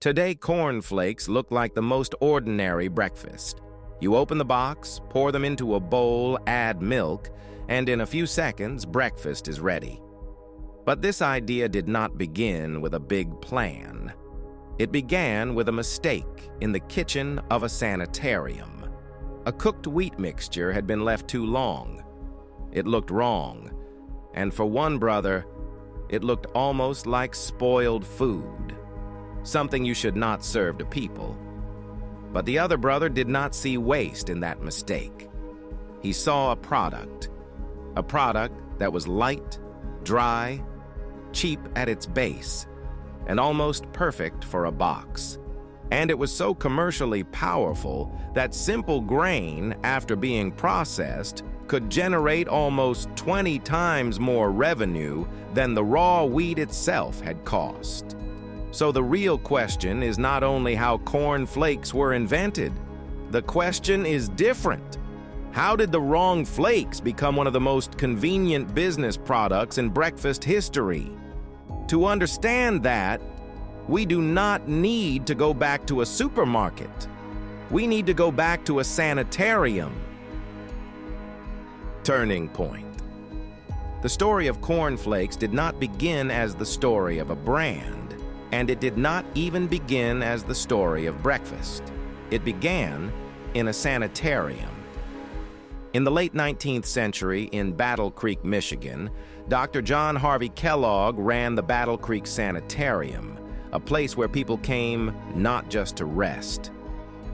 Today, Corn Flakes look like the most ordinary breakfast. You open the box, pour them into a bowl, add milk, and in a few seconds, breakfast is ready. But this idea did not begin with a big plan. It began with a mistake in the kitchen of a sanitarium. A cooked wheat mixture had been left too long. It looked wrong, and for one brother, it looked almost like spoiled food, something you should not serve to people. But the other brother did not see waste in that mistake. He saw a product that was light, dry, cheap at its base, and almost perfect for a box. And it was so commercially powerful that simple grain, after being processed, could generate almost 20 times more revenue than the raw wheat itself had cost. So the real question is not only how corn flakes were invented, the question is different. How did the wrong flakes become one of the most convenient business products in breakfast history? To understand that, we do not need to go back to a supermarket. We need to go back to a sanitarium. Turning point. The story of Corn Flakes did not begin as the story of a brand, and it did not even begin as the story of breakfast. It began in a sanitarium. In the late 19th century in Battle Creek, Michigan, Dr. John Harvey Kellogg ran the Battle Creek Sanitarium, a place where people came not just to rest.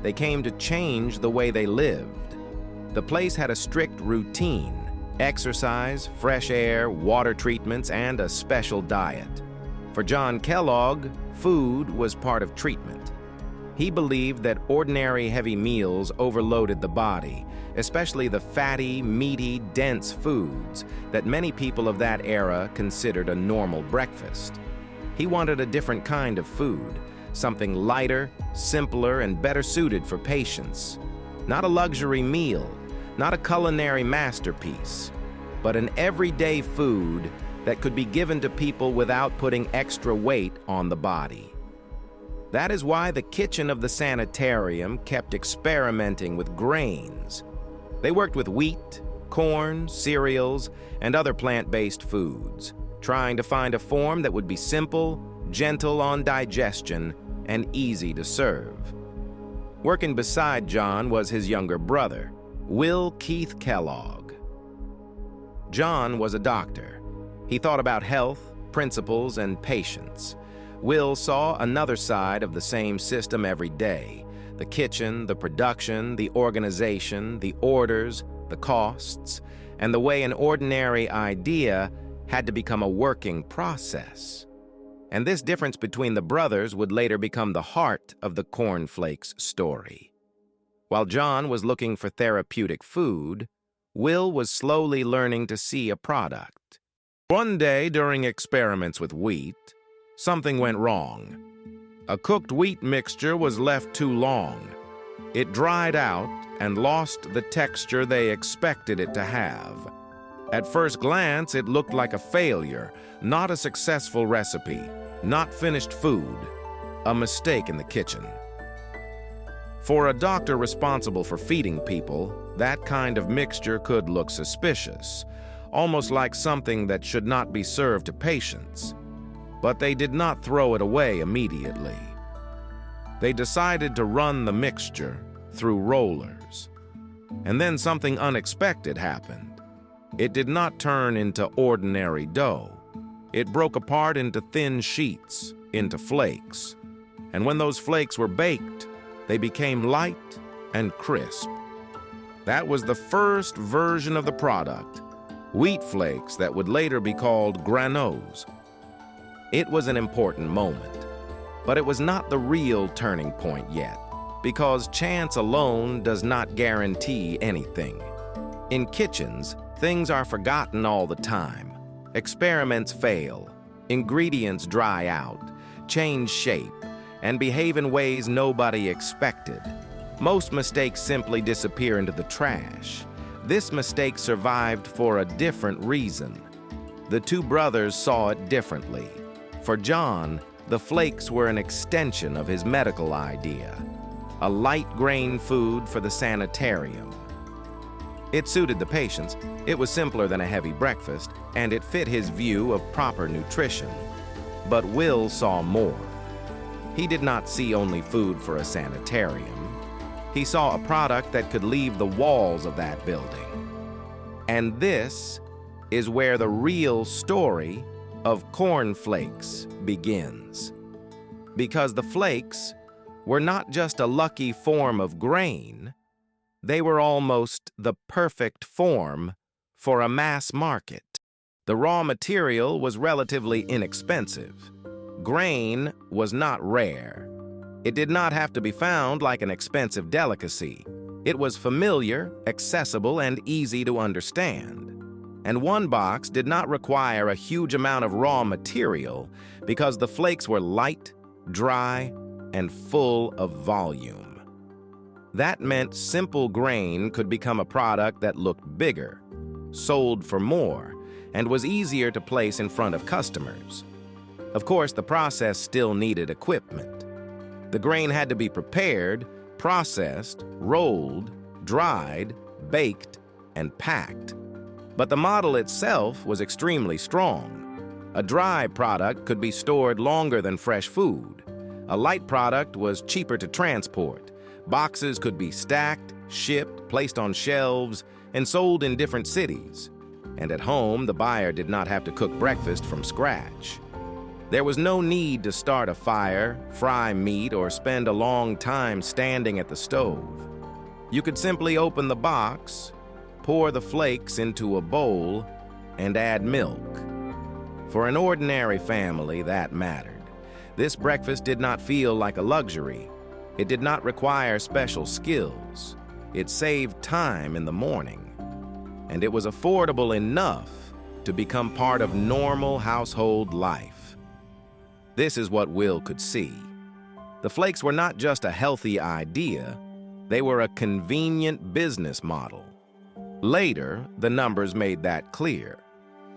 They came to change the way they lived. The place had a strict routine: exercise, fresh air, water treatments, and a special diet. For John Kellogg, food was part of treatment. He believed that ordinary heavy meals overloaded the body, especially the fatty, meaty, dense foods that many people of that era considered a normal breakfast. He wanted a different kind of food, something lighter, simpler, and better suited for patients. Not a luxury meal, not a culinary masterpiece, but an everyday food that could be given to people without putting extra weight on the body. That is why the kitchen of the sanitarium kept experimenting with grains. They worked with wheat, corn, cereals, and other plant-based foods, trying to find a form that would be simple, gentle on digestion, and easy to serve. Working beside John was his younger brother, Will Keith Kellogg. John was a doctor. He thought about health, principles, and patience. Will saw another side of the same system every day: the kitchen, the production, the organization, the orders, the costs, and the way an ordinary idea had to become a working process. And this difference between the brothers would later become the heart of the Corn Flakes story. While John was looking for therapeutic food, Will was slowly learning to see a product. One day, during experiments with wheat, something went wrong. A cooked wheat mixture was left too long. It dried out and lost the texture they expected it to have. At first glance, it looked like a failure, not a successful recipe, not finished food, a mistake in the kitchen. For a doctor responsible for feeding people, that kind of mixture could look suspicious, almost like something that should not be served to patients. But they did not throw it away immediately. They decided to run the mixture through rollers. And then something unexpected happened. It did not turn into ordinary dough. It broke apart into thin sheets, into flakes. And when those flakes were baked, they became light and crisp. That was the first version of the product, wheat flakes that would later be called granos. It was an important moment, but it was not the real turning point yet, because chance alone does not guarantee anything. In kitchens, things are forgotten all the time. Experiments fail, ingredients dry out, change shape, and behave in ways nobody expected. Most mistakes simply disappear into the trash. This mistake survived for a different reason. The two brothers saw it differently. For John, the flakes were an extension of his medical idea, a light grain food for the sanitarium. It suited the patients, it was simpler than a heavy breakfast, and it fit his view of proper nutrition. But Will saw more. He did not see only food for a sanitarium. He saw a product that could leave the walls of that building. And this is where the real story of Corn Flakes begins. Because the flakes were not just a lucky form of grain, they were almost the perfect form for a mass market. The raw material was relatively inexpensive. Grain was not rare. It did not have to be found like an expensive delicacy. It was familiar, accessible, and easy to understand. And one box did not require a huge amount of raw material because the flakes were light, dry, and full of volume. That meant simple grain could become a product that looked bigger, sold for more, and was easier to place in front of customers. Of course, the process still needed equipment. The grain had to be prepared, processed, rolled, dried, baked, and packed. But the model itself was extremely strong. A dry product could be stored longer than fresh food. A light product was cheaper to transport. Boxes could be stacked, shipped, placed on shelves, and sold in different cities. And at home, the buyer did not have to cook breakfast from scratch. There was no need to start a fire, fry meat, or spend a long time standing at the stove. You could simply open the box, pour the flakes into a bowl, and add milk. For an ordinary family, that mattered. This breakfast did not feel like a luxury. It did not require special skills. It saved time in the morning. And it was affordable enough to become part of normal household life. This is what Will could see. The flakes were not just a healthy idea, they were a convenient business model. Later, the numbers made that clear.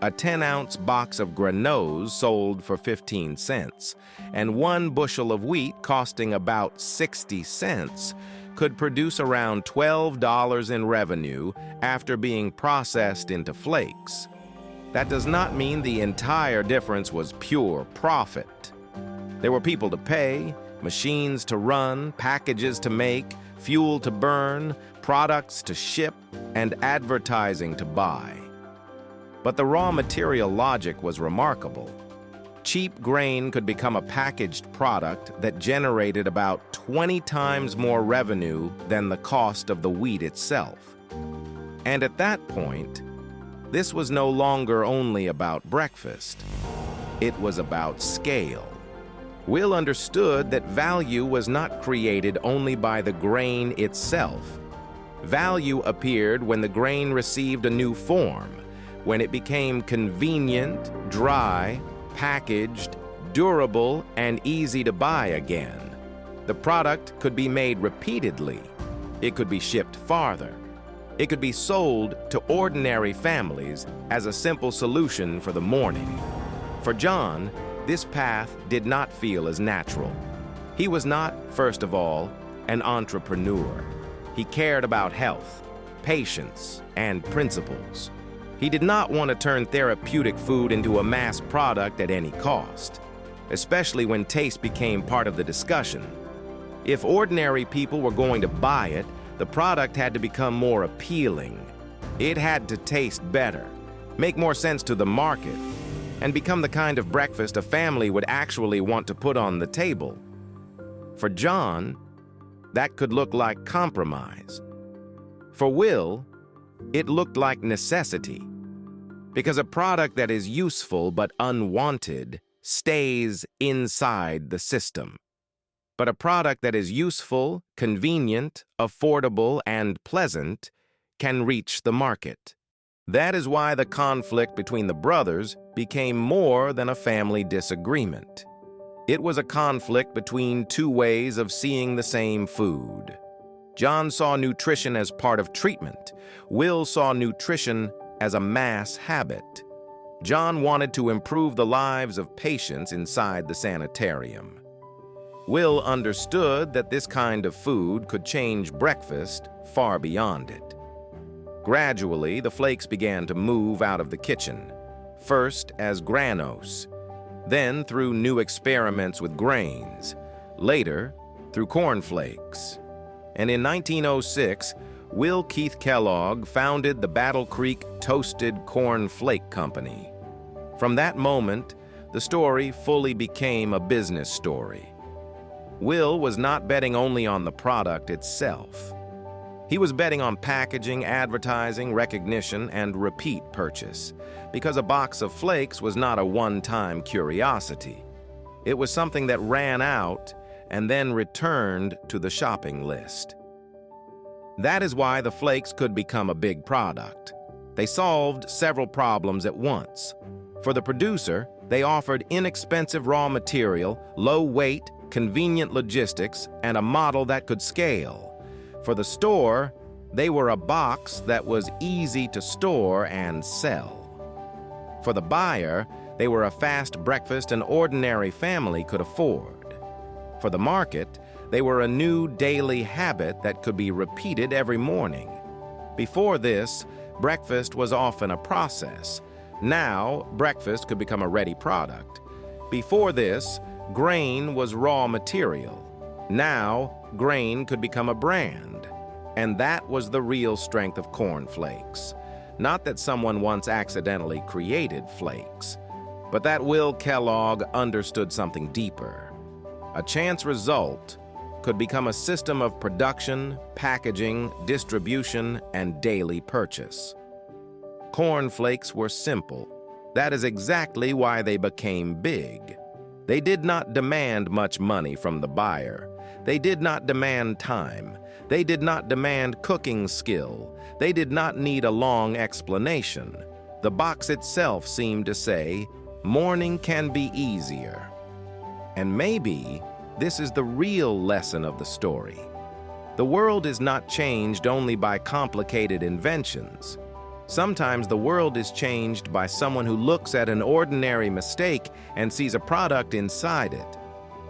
A 10-ounce box of granolas sold for 15 cents, and 1 bushel of wheat costing about 60 cents could produce around $12 in revenue after being processed into flakes. That does not mean the entire difference was pure profit. There were people to pay, machines to run, packages to make, fuel to burn, products to ship, and advertising to buy. But the raw material logic was remarkable. Cheap grain could become a packaged product that generated about 20 times more revenue than the cost of the wheat itself. And at that point, this was no longer only about breakfast. It was about scale. Will understood that value was not created only by the grain itself. Value appeared when the grain received a new form, when it became convenient, dry, packaged, durable, and easy to buy again. The product could be made repeatedly. It could be shipped farther. It could be sold to ordinary families as a simple solution for the morning. For John, this path did not feel as natural. He was not, first of all, an entrepreneur. He cared about health, patience, and principles. He did not want to turn therapeutic food into a mass product at any cost, especially when taste became part of the discussion. If ordinary people were going to buy it, the product had to become more appealing. It had to taste better, make more sense to the market, and become the kind of breakfast a family would actually want to put on the table. For John, that could look like compromise. For Will, it looked like necessity. Because a product that is useful but unwanted stays inside the system. But a product that is useful, convenient, affordable, and pleasant can reach the market. That is why the conflict between the brothers became more than a family disagreement. It was a conflict between two ways of seeing the same food. John saw nutrition as part of treatment. Will saw nutrition as a mass habit. John wanted to improve the lives of patients inside the sanitarium. Will understood that this kind of food could change breakfast far beyond it. Gradually, the flakes began to move out of the kitchen, first as granose, then through new experiments with grains, later through corn flakes. And in 1906, Will Keith Kellogg founded the Battle Creek Toasted Corn Flake Company. From that moment, the story fully became a business story. Will was not betting only on the product itself. He was betting on packaging, advertising, recognition, and repeat purchase, because a box of flakes was not a one-time curiosity. It was something that ran out and then returned to the shopping list. That is why the flakes could become a big product. They solved several problems at once. For the producer, they offered inexpensive raw material, low weight, convenient logistics, and a model that could scale. For the store, they were a box that was easy to store and sell. For the buyer, they were a fast breakfast an ordinary family could afford. For the market, they were a new daily habit that could be repeated every morning. Before this, breakfast was often a process. Now, breakfast could become a ready product. Before this, grain was raw material. Now, grain could become a brand. And that was the real strength of corn flakes. Not that someone once accidentally created flakes, but that Will Kellogg understood something deeper. A chance result could become a system of production, packaging, distribution, and daily purchase. Corn flakes were simple. That is exactly why they became big. They did not demand much money from the buyer. They did not demand time. They did not demand cooking skill. They did not need a long explanation. The box itself seemed to say, "Morning can be easier." And maybe this is the real lesson of the story. The world is not changed only by complicated inventions. Sometimes the world is changed by someone who looks at an ordinary mistake and sees a product inside it.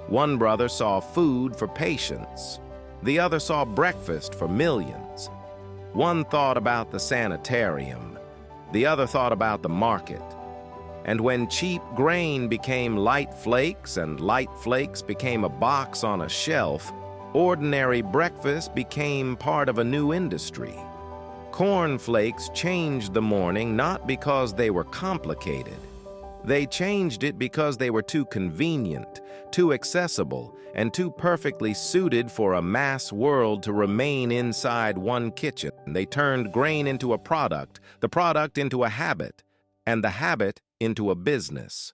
One brother saw food for patients. The other saw breakfast for millions. One thought about the sanitarium. The other thought about the market. And when cheap grain became light flakes and light flakes became a box on a shelf, ordinary breakfast became part of a new industry. Corn flakes changed the morning not because they were complicated. They changed it because they were too convenient, too accessible, and too perfectly suited for a mass world to remain inside one kitchen. They turned grain into a product, the product into a habit, and the habit into a business.